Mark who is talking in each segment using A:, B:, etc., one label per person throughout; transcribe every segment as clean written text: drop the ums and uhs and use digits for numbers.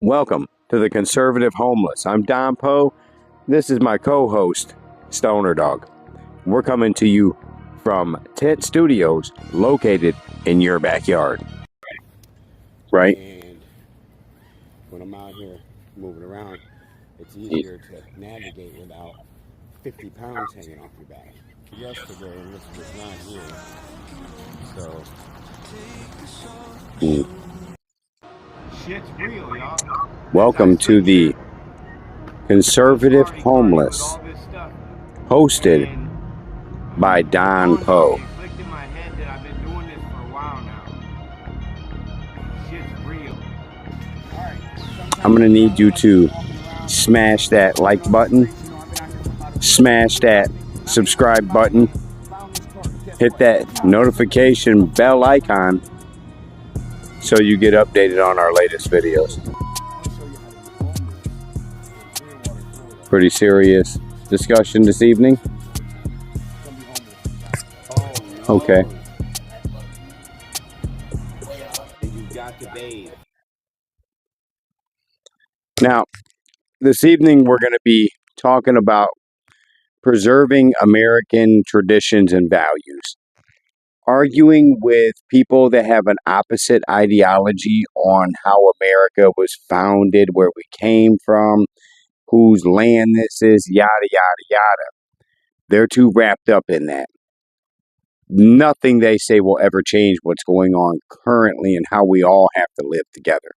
A: Welcome to the Conservative Homeless. I'm Don Poe. This is my co-host, Stoner Dog. We're coming to you from Tit Studios, located in your backyard. Right?
B: And when I'm out here moving around, it's easier to navigate without 50 pounds hanging off your back. Yesterday, Elizabeth was not here, so shit's real, y'all.
A: Welcome to the Conservative Homeless, hosted by Don Poe. I'm going to need you to smash that like button, smash that subscribe button, hit that notification bell icon so you get updated on our latest videos. Pretty serious discussion this evening. Okay. Now, this evening we're going to be talking about preserving American traditions and values, arguing with people that have an opposite ideology on how America was founded, where we came from, whose land this is, yada, yada, yada. They're too wrapped up in that. Nothing they say will ever change what's going on currently and how we all have to live together.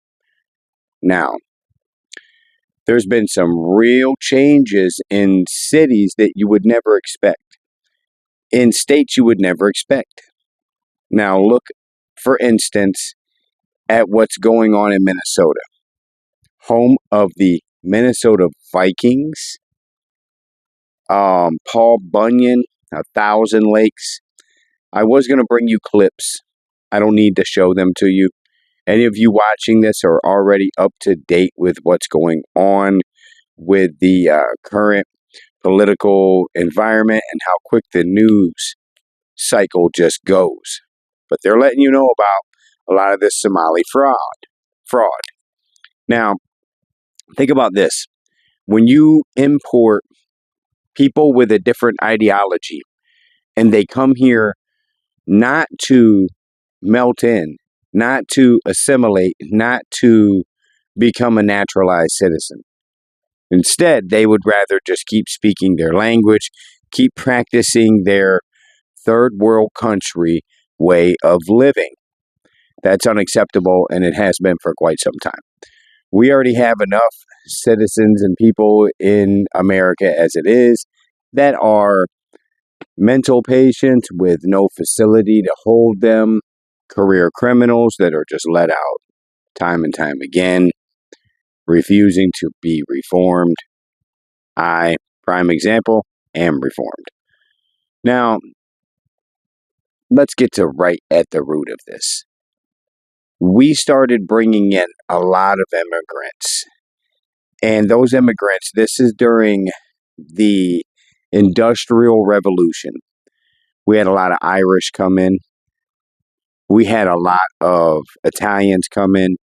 A: Now, there's been some real changes in cities that you would never expect, in states you would never expect. Now, look, for instance, at what's going on in Minnesota, home of the Minnesota Vikings, Paul Bunyan, 1,000 Lakes. I was going to bring you clips. I don't need to show them to you. Any of you watching this are already up to date with what's going on with the current political environment and how quick the news cycle just goes. But they're letting you know about a lot of this Somali fraud. Now, think about this. When you import people with a different ideology and they come here not to melt in, not to assimilate, not to become a naturalized citizen. Instead, they would rather just keep speaking their language, keep practicing their third world country way of living. That's unacceptable, and it has been for quite some time. We already have enough citizens and people in America as it is that are mental patients with no facility to hold them, career criminals that are just let out time and time again, refusing to be reformed. I, prime example, am reformed. Now, let's get to right at the root of this. We started bringing in a lot of immigrants. And those immigrants, this is during the Industrial Revolution. We had a lot of Irish come in. We had a lot of Italians come in.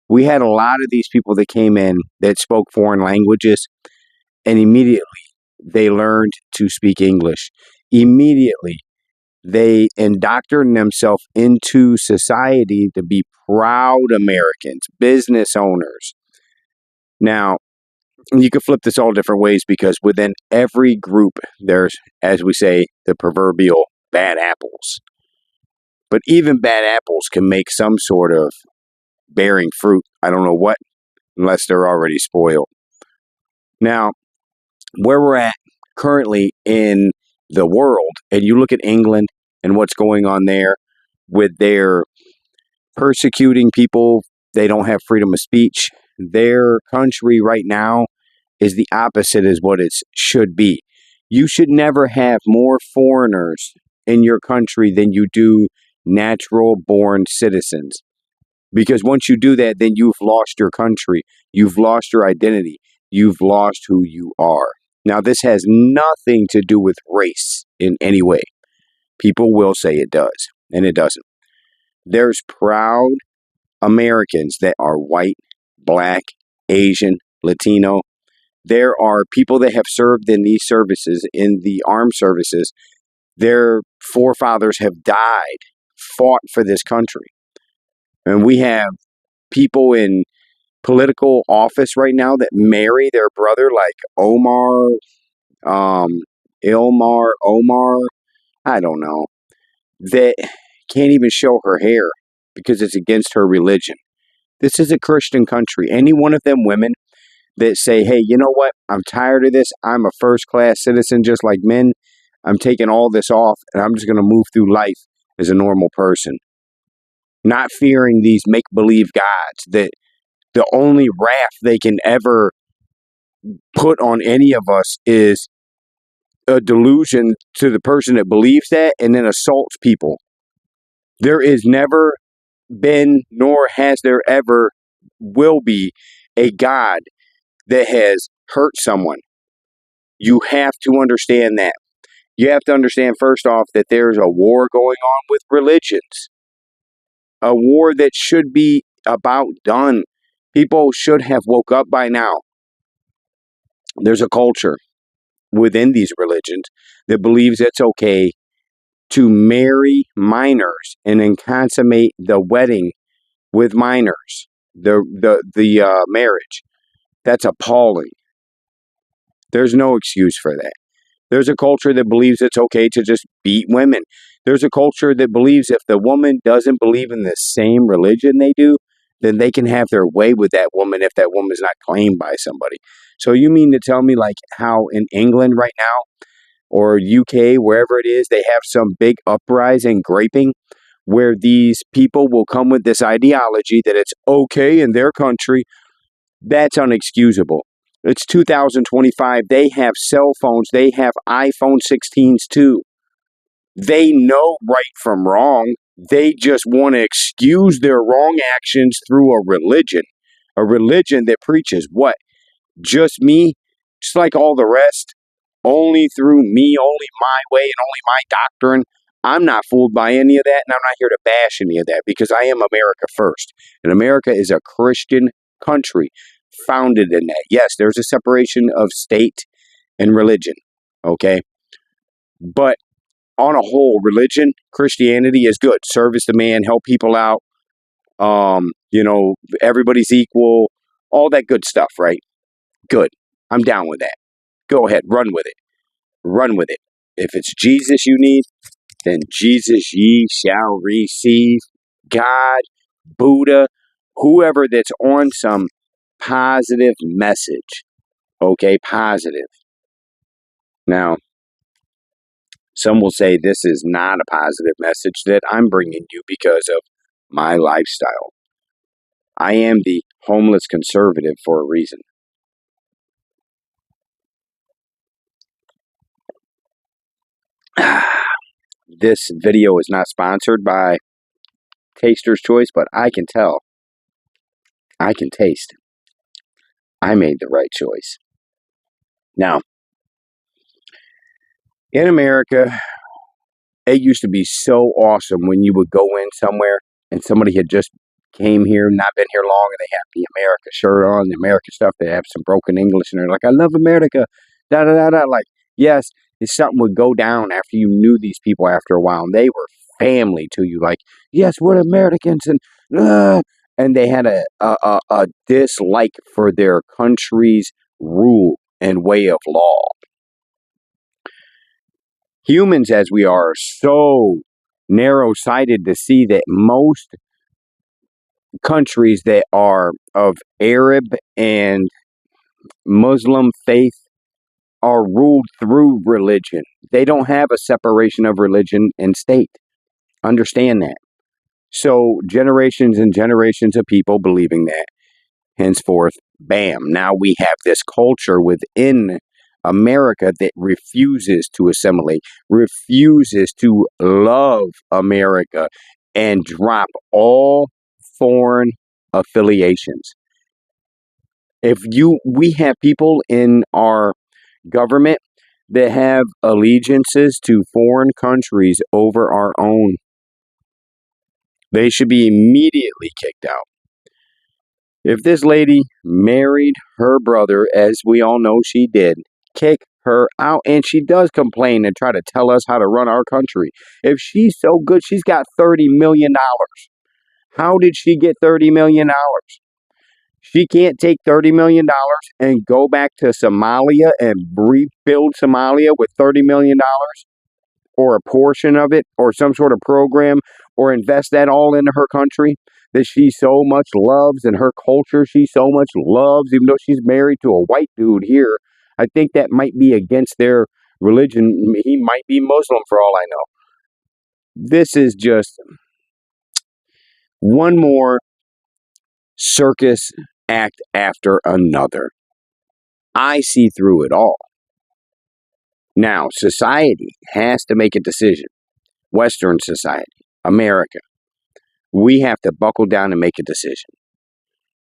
A: We had a lot of these people that came in that spoke foreign languages, and immediately they learned to speak English. Immediately, they indoctrinated themselves into society to be proud Americans, business owners. Now, you can flip this all different ways because within every group, there's, as we say, the proverbial bad apples. But even bad apples can make some sort of bearing fruit. I don't know what, unless they're already spoiled. Now, where we're at currently in the world, and you look at England and what's going on there with their persecuting people, they don't have freedom of speech. Their country right now is the opposite as what it should be. You should never have more foreigners in your country than you do natural born citizens. Because once you do that, then you've lost your country. You've lost your identity. You've lost who you are. Now, this has nothing to do with race in any way. People will say it does, and it doesn't. There's proud Americans that are white, Black, Asian, Latino. There are people that have served in these services, in the armed services. Their forefathers have died, fought for this country. And we have people in political office right now that marry their brother, like um, Omar, I don't know, that can't even show her hair because it's against her religion. This is a Christian country. Any one of them women that say, hey, you know what? I'm tired of this. I'm a first-class citizen just like men. I'm taking all this off, and I'm just going to move through life as a normal person. Not fearing these make-believe gods that the only wrath they can ever put on any of us is a delusion to the person that believes that and then assaults people. There is never been, nor has there ever will be, a God that has hurt someone. You have to understand that. You have to understand, first off, that there's a war going on with religions. A war that should be about done. People should have woke up by now. There's a culture within these religions that believes it's okay to marry minors and then consummate the wedding with minors, the marriage. That's appalling. There's no excuse for that. There's a culture that believes it's okay to just beat women. There's a culture that believes if the woman doesn't believe in the same religion they do, then they can have their way with that woman if that woman's not claimed by somebody. So you mean to tell me like how in England right now or UK, wherever it is, they have some big uprising, graping, where these people will come with this ideology that it's okay in their country? That's unexcusable. It's 2025. They have cell phones. They have iPhone 16s too. They know right from wrong. They just want to excuse their wrong actions through a religion that preaches what? Just me, just like all the rest, only through me, only my way, and only my doctrine. I'm not fooled by any of that, and I'm not here to bash any of that because I am America first. And America is a Christian country founded in that. Yes, there's a separation of state and religion, okay? But on a whole, religion, Christianity is good. Service the man, help people out, everybody's equal, all that good stuff, right? Good. I'm down with that. Go ahead, run with it. Run with it. If it's Jesus you need, then Jesus ye shall receive. God, Buddha, whoever that's on some positive message. Okay, positive. Now, some will say this is not a positive message that I'm bringing you because of my lifestyle. I am the homeless conservative for a reason. This video is not sponsored by Taster's Choice, but I can tell. I can taste. I made the right choice. Now, in America, it used to be so awesome when you would go in somewhere and somebody had just came here, not been here long, and they have the America shirt on, the America stuff. They have some broken English, and they're like, I love America, da da da da. Like, yes, if something would go down after you knew these people after a while, and they were family to you. Like, yes, we're Americans, and they had a dislike for their country's rule and way of law. Humans, as we are so narrow-sighted to see that most countries that are of Arab and Muslim faith are ruled through religion. They don't have a separation of religion and state. Understand that. So generations and generations of people believing that. Henceforth, bam, now we have this culture within America that refuses to assimilate, refuses to love America, and drop all foreign affiliations. We have people in our government that have allegiances to foreign countries over our own. They should be immediately kicked out. If this lady married her brother, as we all know she did, kick her out. And she does complain and try to tell us how to run our country. If she's so good, she's got $30 million. How did she get $30 million? She can't take $30 million and go back to Somalia and rebuild Somalia with $30 million or a portion of it or some sort of program or invest that all into her country that she so much loves and her culture she so much loves, even though she's married to a white dude here. I think that might be against their religion. He might be Muslim for all I know. This is just one more circus act after another. I see through it all. Now, society has to make a decision. Western society, America, we have to buckle down and make a decision.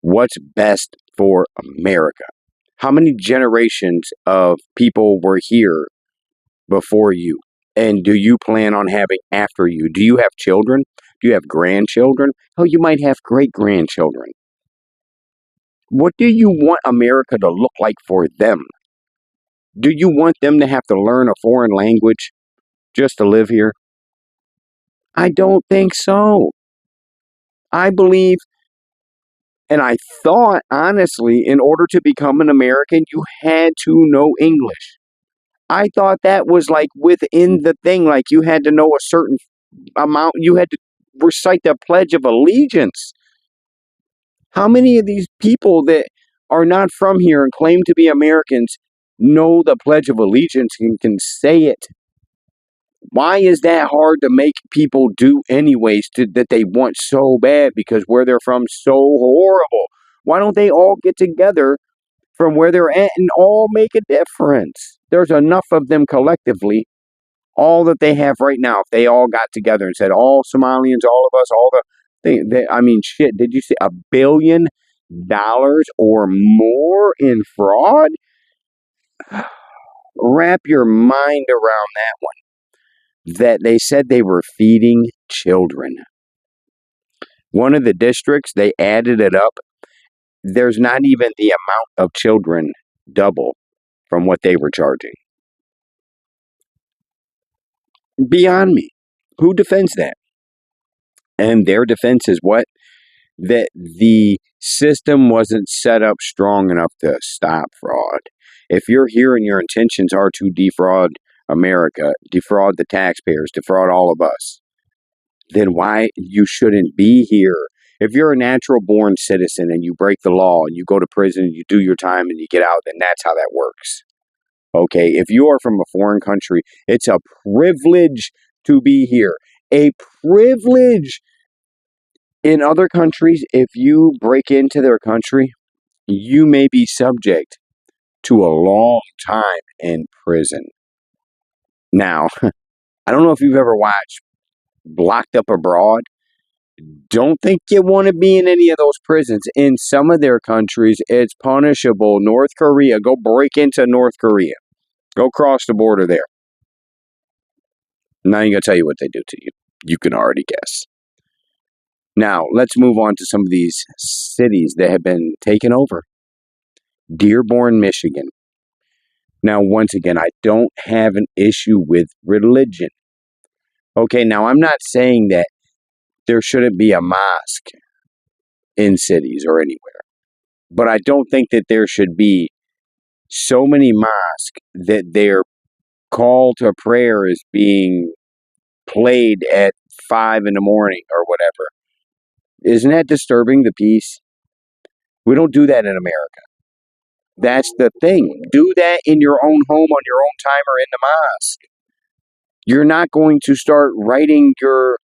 A: What's best for America? How many generations of people were here before you? And do you plan on having after you? Do you have children? Do you have grandchildren? Hell, you might have great-grandchildren. What do you want America to look like for them? Do you want them to have to learn a foreign language just to live here? I don't think so. I believe, and I thought, honestly, in order to become an American, you had to know English. I thought that was like within the thing, like you had to know a certain amount, you had to recite the Pledge of Allegiance. How many of these people that are not from here and claim to be Americans know the Pledge of Allegiance and can say it? Why is that hard to make people do anyways that they want so bad because where they're from so horrible? Why don't they all get together from where they're at and all make a difference? There's enough of them collectively, all that they have right now. If they all got together and said, all Somalians, all of us, all I mean, shit, did you see $1 billion or more in fraud? Wrap your mind around that one. That they said they were feeding children. One of the districts, they added it up. There's not even the amount of children double from what they were charging. Beyond me. Who defends that? And their defense is what? That the system wasn't set up strong enough to stop fraud. If you're here and your intentions are to defraud America, defraud the taxpayers, defraud all of us, then why you shouldn't be here? If you're a natural born citizen and you break the law and you go to prison, you do your time and you get out, then that's how that works. Okay, if you are from a foreign country, it's a privilege to be here. A privilege. In other countries, if you break into their country, you may be subject to a long time in prison. Now, I don't know if you've ever watched Locked Up Abroad. Don't think you want to be in any of those prisons. In some of their countries, it's punishable. North Korea, go break into North Korea. Go cross the border there. Now I'm going to tell you what they do to you. You can already guess. Now, let's move on to some of these cities that have been taken over. Dearborn, Michigan. Now, once again, I don't have an issue with religion. Okay, now I'm not saying that there shouldn't be a mosque in cities or anywhere. But I don't think that there should be so many mosques that their call to prayer is being played at 5 in the morning or whatever. Isn't that disturbing the peace? We don't do that in America. That's the thing. Do that in your own home, on your own time, or in the mosque. You're not going to start writing your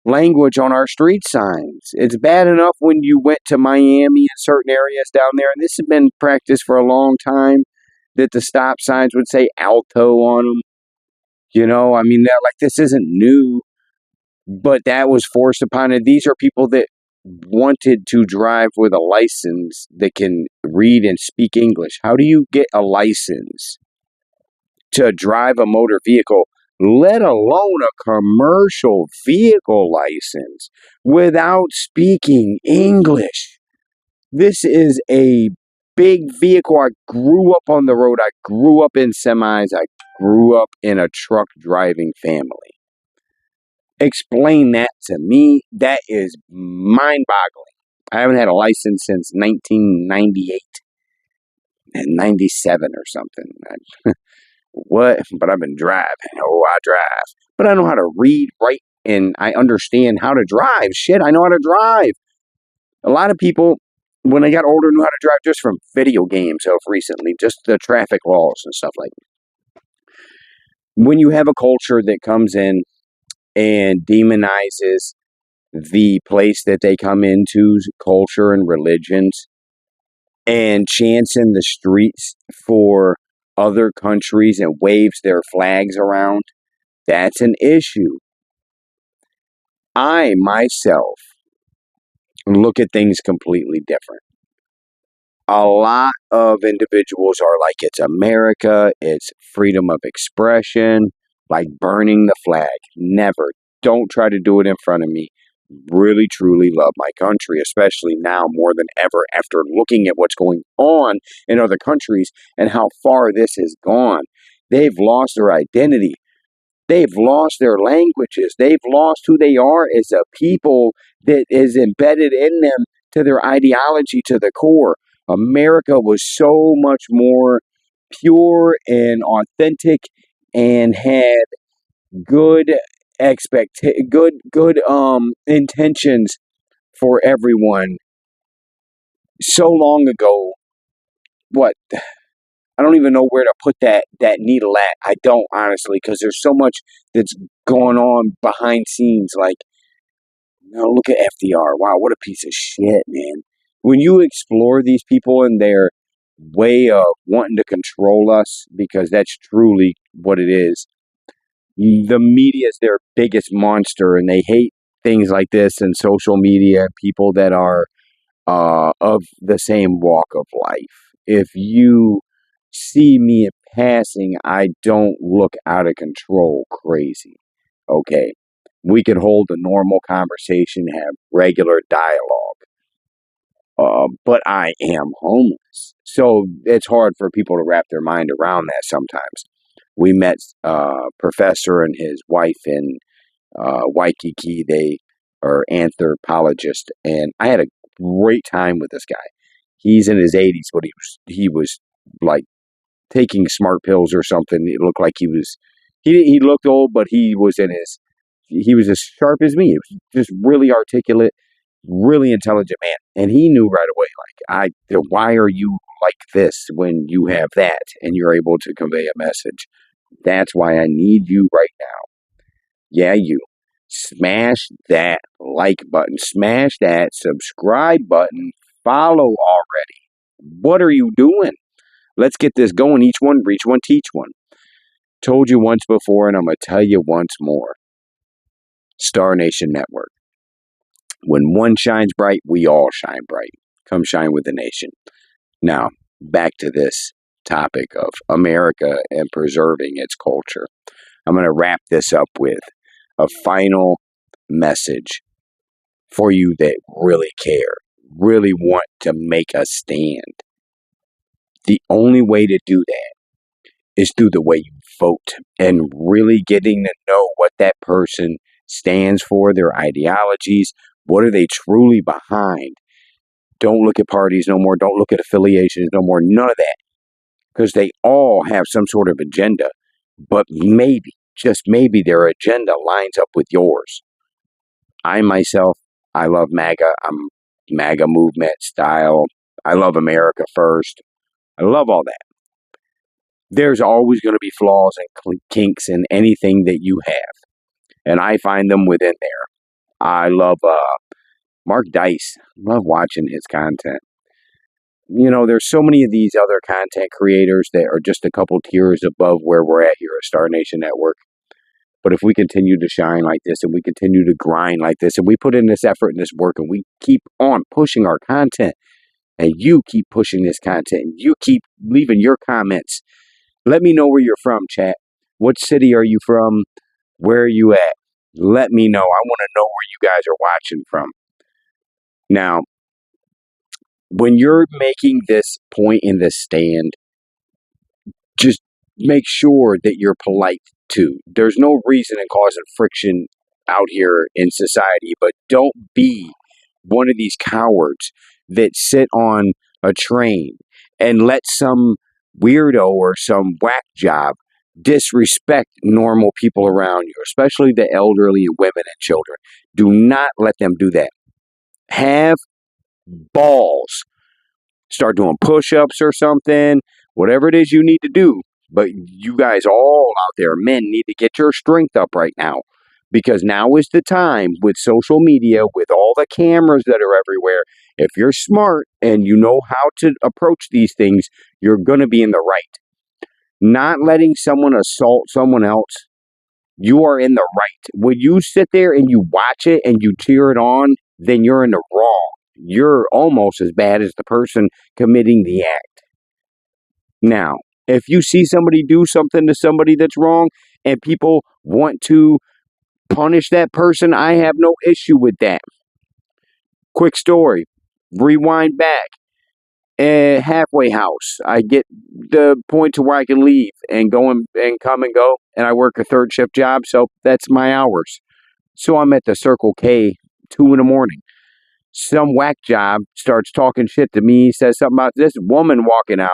A: language on our street signs. It's bad enough when you went to Miami and certain areas down there, and this has been practiced for a long time, that the stop signs would say Alto on them. You know, I mean, like, this isn't new, but that was forced upon it. These are people that wanted to drive with a license that can read and speak English. How do you get a license to drive a motor vehicle, let alone a commercial vehicle license, without speaking English? This is a big vehicle. I grew up on the road. I grew up in semis. I grew up in a truck driving family. Explain that to me. That is mind boggling. I haven't had a license since 1998 and 97 or something. What? But I've been driving. Oh, I drive. But I know how to read, write, and I understand how to drive. Shit, I know how to drive. A lot of people, when they got older, knew how to drive just from video games of recently, just the traffic laws and stuff like that. When you have a culture that comes in and demonizes the place that they come into, culture and religions, and chants in the streets for other countries and waves their flags around, that's an issue. I myself look at things completely different. A lot of individuals are like, it's America, it's freedom of expression, like burning the flag. Never. Don't try to do it in front of me. Really, truly love my country, especially now more than ever after looking at what's going on in other countries and how far this has gone. They've lost their identity. They've lost their languages. They've lost who they are as a people that is embedded in them to their ideology to the core. America was so much more pure and authentic and had good good intentions for everyone so long ago. What, I don't even know where to put that needle at. I don't, honestly, because there's so much that's going on behind scenes. Like, look at FDR. Wow, what a piece of shit, man. When you explore these people and their way of wanting to control us, because that's truly what it is, the media is their biggest monster, and they hate things like this and social media, people that are of the same walk of life. If you see me in passing, I don't look out of control crazy. Okay. We could hold a normal conversation, have regular dialogue. But I am homeless. So it's hard for people to wrap their mind around that sometimes. We met a professor and his wife in Waikiki. They are anthropologists, and I had a great time with this guy. He's in his 80s, but he was like taking smart pills or something. It looked like he looked old, but he was as sharp as me. He was just really articulate, really intelligent man, and he knew right away. Like, why are you like this when you have that and you're able to convey a message? That's why I need you right now. Yeah, you. Smash that like button. Smash that subscribe button. Follow already. What are you doing? Let's get this going. Each one, reach one, teach one. Told you once before, and I'm going to tell you once more. Star Nation Network. When one shines bright, we all shine bright. Come shine with the nation. Now, back to this topic of America and preserving its culture. I'm going to wrap this up with a final message for you that really care, really want to make a stand. The only way to do that is through the way you vote and really getting to know what that person stands for, their ideologies, what are they truly behind. Don't look at parties no more. Don't look at affiliations no more. None of that. Because they all have some sort of agenda. But maybe, just maybe, their agenda lines up with yours. I myself, I love MAGA. I'm MAGA movement style. I love America first. I love all that. There's always going to be flaws and kinks in anything that you have. And I find them within there. I love Mark Dice. Love watching his content. There's so many of these other content creators that are just a couple tiers above where we're at here at Star Nation Network. But if we continue to shine like this and we continue to grind like this and we put in this effort and this work and we keep on pushing our content and you keep pushing this content and you keep leaving your comments, let me know where you're from, chat. What city are you from? Where are you at? Let me know. I want to know where you guys are watching from. Now, when you're making this point in this stand, just make sure that you're polite too. There's no reason in causing friction out here in society, but don't be one of these cowards that sit on a train and let some weirdo or some whack job disrespect normal people around you, especially the elderly, women, and children. Do not let them do that. Have balls. Start doing push-ups or something, whatever it is you need to do. But you guys all out there, men, need to get your strength up right now, because now is the time with social media, with all the cameras that are everywhere. If you're smart and you know how to approach these things, you're going to be in the right. Not letting someone assault someone else, you are in the right. When you sit there and you watch it and you cheer it on, then you're in the wrong. You're almost as bad as the person committing the act. Now, if you see somebody do something to somebody that's wrong and people want to punish that person, I have no issue with that. Quick story. Rewind back. A halfway house. I get the point to where I can leave and go and come and go, and I work a third shift job, so that's my hours. So I'm at the Circle K 2 in the morning. Some whack job starts talking shit to me, says something about this woman walking out,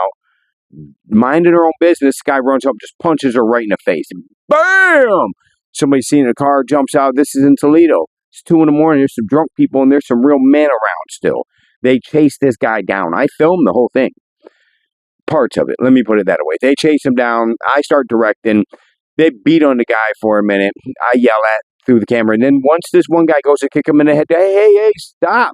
A: minding her own business. This guy runs up, just punches her right in the face. Bam! Somebody seeing a car, jumps out. This is in Toledo. It's 2 in the morning. There's some drunk people, and there's some real men around still. They chase this guy down. I filmed the whole thing. Parts of it. Let me put it that way. They chase him down. I start directing. They beat on the guy for a minute. I yell at through the camera. And then once this one guy goes to kick him in the head, hey, stop.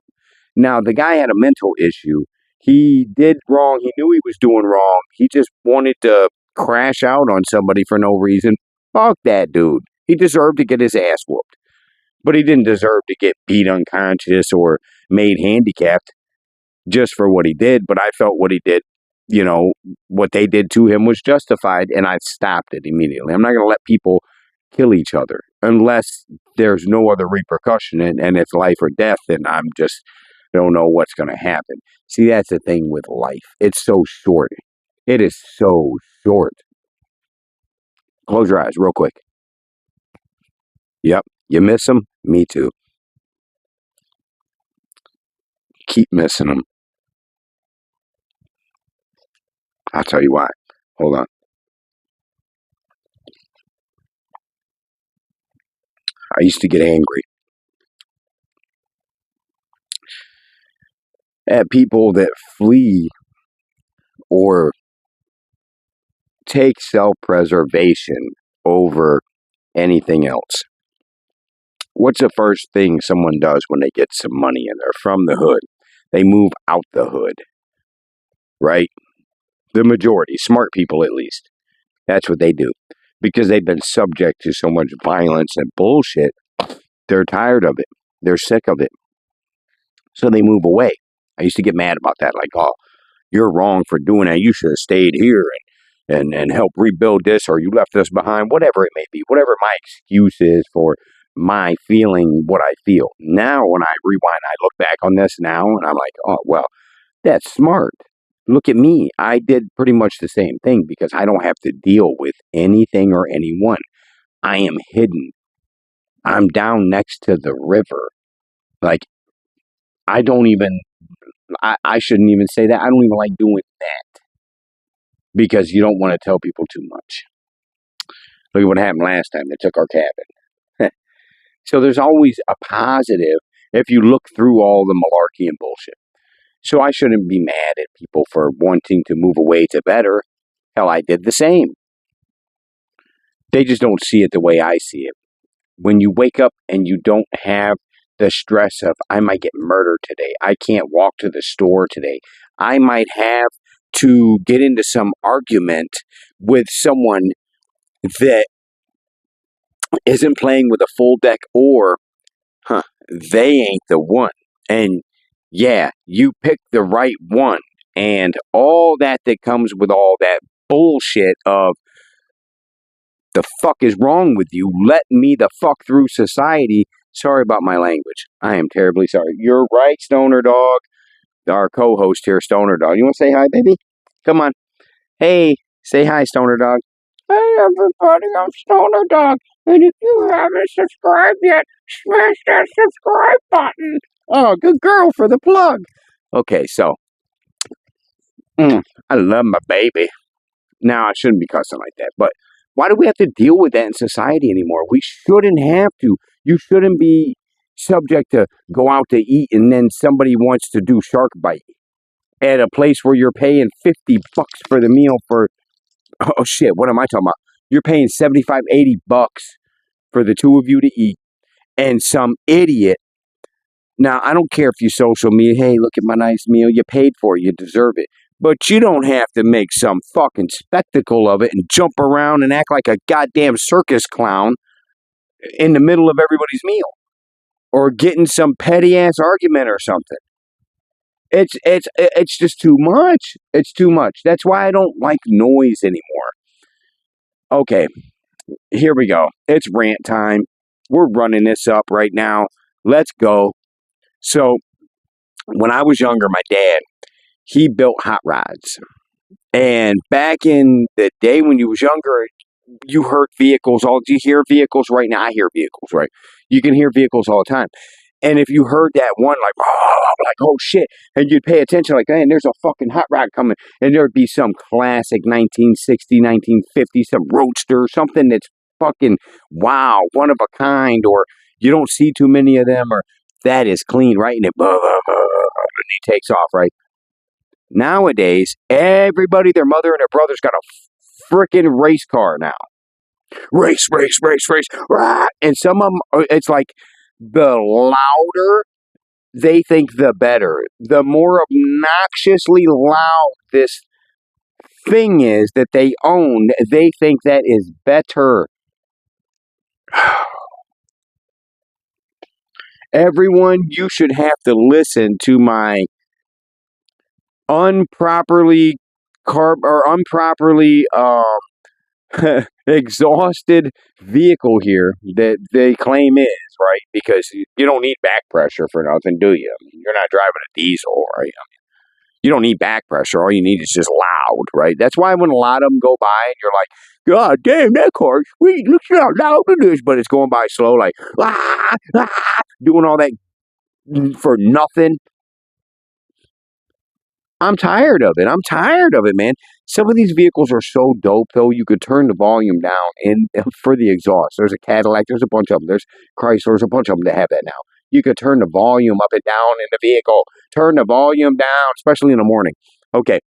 A: Now, the guy had a mental issue. He did wrong. He knew he was doing wrong. He just wanted to crash out on somebody for no reason. Fuck that dude. He deserved to get his ass whooped. But he didn't deserve to get beat unconscious or made handicapped just for what he did. But I felt what he did, what they did to him was justified, and I stopped it immediately. I'm not going to let people kill each other unless there's no other repercussion, and it's life or death, then I'm just don't know what's going to happen. See, that's the thing with life. It's so short. It is so short. Close your eyes real quick. Yep. You miss them? Me too. Keep missing them. I'll tell you why. Hold on. I used to get angry at people that flee or take self-preservation over anything else. What's the first thing someone does when they get some money and they're from the hood? They move out the hood, right? The majority, smart people at least. That's what they do. Because they've been subject to so much violence and bullshit, they're tired of it. They're sick of it. So they move away. I used to get mad about that. Like, oh, you're wrong for doing that. You should have stayed here and help rebuild this, or you left us behind, whatever it may be, whatever my excuse is for my feeling what I feel. Now, when I rewind, I look back on this now, and I'm like, oh, well, that's smart. Look at me. I did pretty much the same thing because I don't have to deal with anything or anyone. I am hidden. I'm down next to the river. Like, I don't even, I shouldn't even say that. I don't even like doing that because you don't want to tell people too much. Look at what happened last time. They took our cabin. So there's always a positive if you look through all the malarkey and bullshit. So I shouldn't be mad at people for wanting to move away to better. Hell, I did the same. They just don't see it the way I see it. When you wake up and you don't have the stress of, I might get murdered today. I can't walk to the store today. I might have to get into some argument with someone that isn't playing with a full deck, or they ain't the one. And yeah, you picked the right one. And all that comes with all that bullshit of the fuck is wrong with you? Let me the fuck through society. Sorry about my language. I am terribly sorry. You're right, stoner dog. our co-host here, Stoner Dog. You want to say hi, baby? Come on. Hey, say hi, Stoner Dog. Hey, everybody, I'm Stoner Dog. And if you haven't subscribed yet, smash that subscribe button. Oh, good girl for the plug. Okay, so, I love my baby. Now, I shouldn't be cussing like that, but why do we have to deal with that in society anymore? We shouldn't have to. You shouldn't be subject to go out to eat and then somebody wants to do shark bite at a place where you're paying $50 for the meal for, oh shit, what am I talking about? You're paying $75, $80 for the two of you to eat, and some idiot. Now, I don't care if you social media, hey, look at my nice meal, you paid for it, you deserve it. But you don't have to make some fucking spectacle of it and jump around and act like a goddamn circus clown in the middle of everybody's meal. Or get in some petty ass argument or something. It's just too much. It's too much. That's why I don't like noise anymore. Okay, here we go. It's rant time. We're running this up right now. Let's go. So, when I was younger, my dad, he built hot rods. And back in the day when you was younger, you heard vehicles. Do you hear vehicles right now? I hear vehicles, right? You can hear vehicles all the time. And if you heard that one, oh shit, and you'd pay attention, like, man, there's a fucking hot rod coming, and there'd be some classic 1960, 1950, some roadster, something that's fucking wow, one of a kind, or you don't see too many of them, or that is clean, right? And and he takes off, right? Nowadays, everybody, their mother and their brother's got a freaking race car now. Race, race, race, race, rah! And some of them, it's like the louder they think the better. The more obnoxiously loud this thing is that they own, they think that is better. Everyone, you should have to listen to my improperly exhausted vehicle here that they claim is, right? Because you don't need back pressure for nothing, do you? I mean, you're not driving a diesel, right? I mean, you don't need back pressure. All you need is just loud, right? That's why when a lot of them go by and you're like, God damn, that car's sweet. Look how loud it is. But it's going by slow, like, doing all that for nothing. I'm tired of it. I'm tired of it, man. Some of these vehicles are so dope, though. You could turn the volume down and for the exhaust. There's a Cadillac. There's a bunch of them. There's Chrysler. There's a bunch of them that have that now. You could turn the volume up and down in the vehicle. Turn the volume down, especially in the morning. Okay,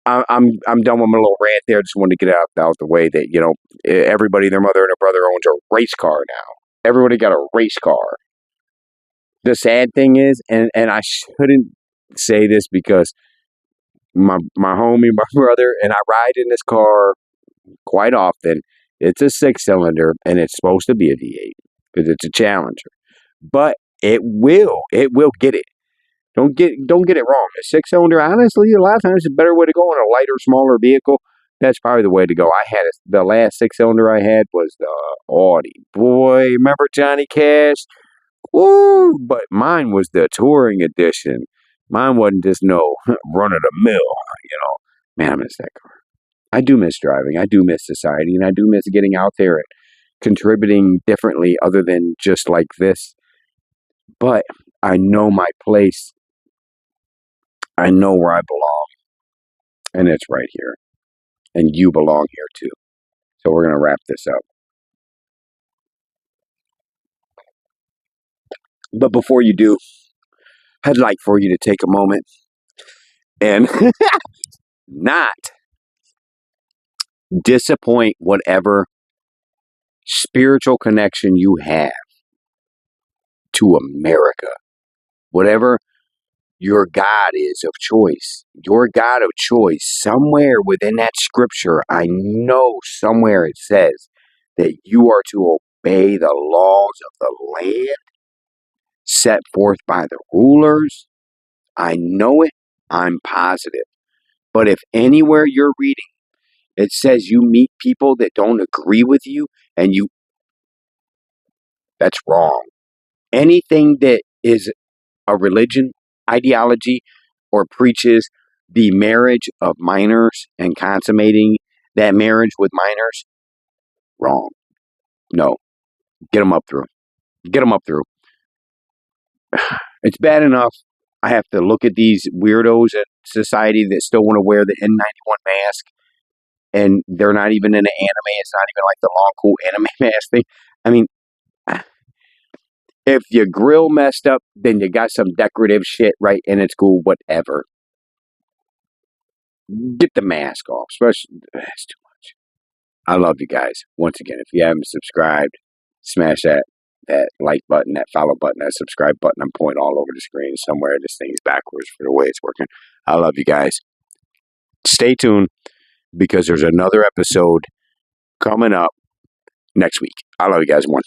A: I'm done with my little rant there. Just wanted to get out the way that everybody, their mother and their brother owns a race car now. Everybody got a race car. The sad thing is, and I shouldn't say this because my homie, my brother, and I ride in this car quite often. It's a 6-cylinder, and it's supposed to be a V8 because it's a Challenger. But it will get it. Don't get it wrong. A 6-cylinder, honestly, a lot of times is a better way to go in a lighter, smaller vehicle. That's probably the way to go. The last 6-cylinder I had was the Audi. Boy, remember Johnny Cash? Woo! But mine was the touring edition. Mine wasn't just no run-of-the-mill, Man, I miss that car. I do miss driving. I do miss society, and I do miss getting out there and contributing differently other than just like this. But I know my place. I know where I belong, and it's right here. And you belong here, too. So we're going to wrap this up. But before you do, I'd like for you to take a moment and not disappoint whatever spiritual connection you have to America. Whatever your God is of choice. Your God of choice. Somewhere within that scripture, I know somewhere it says that you are to obey the laws of the land set forth by the rulers. I know it. I'm positive. But if anywhere you're reading, it says you meet people that don't agree with you and that's wrong. Anything that is a religion ideology or preaches the marriage of minors and consummating that marriage with minors, wrong. No, get them up through. Get them up through. It's bad enough I have to look at these weirdos in society that still want to wear the N91 mask, and they're not even in an anime. It's not even like the long, cool anime mask thing. I mean, if your grill messed up, then you got some decorative shit, right? And it's cool, whatever. Get the mask off. Especially, it's too much. I love you guys. Once again, if you haven't subscribed, smash that like button, that follow button, that subscribe button. I'm pointing all over the screen somewhere. This thing's backwards for the way it's working. I love you guys. Stay tuned because there's another episode coming up next week. I love you guys. One.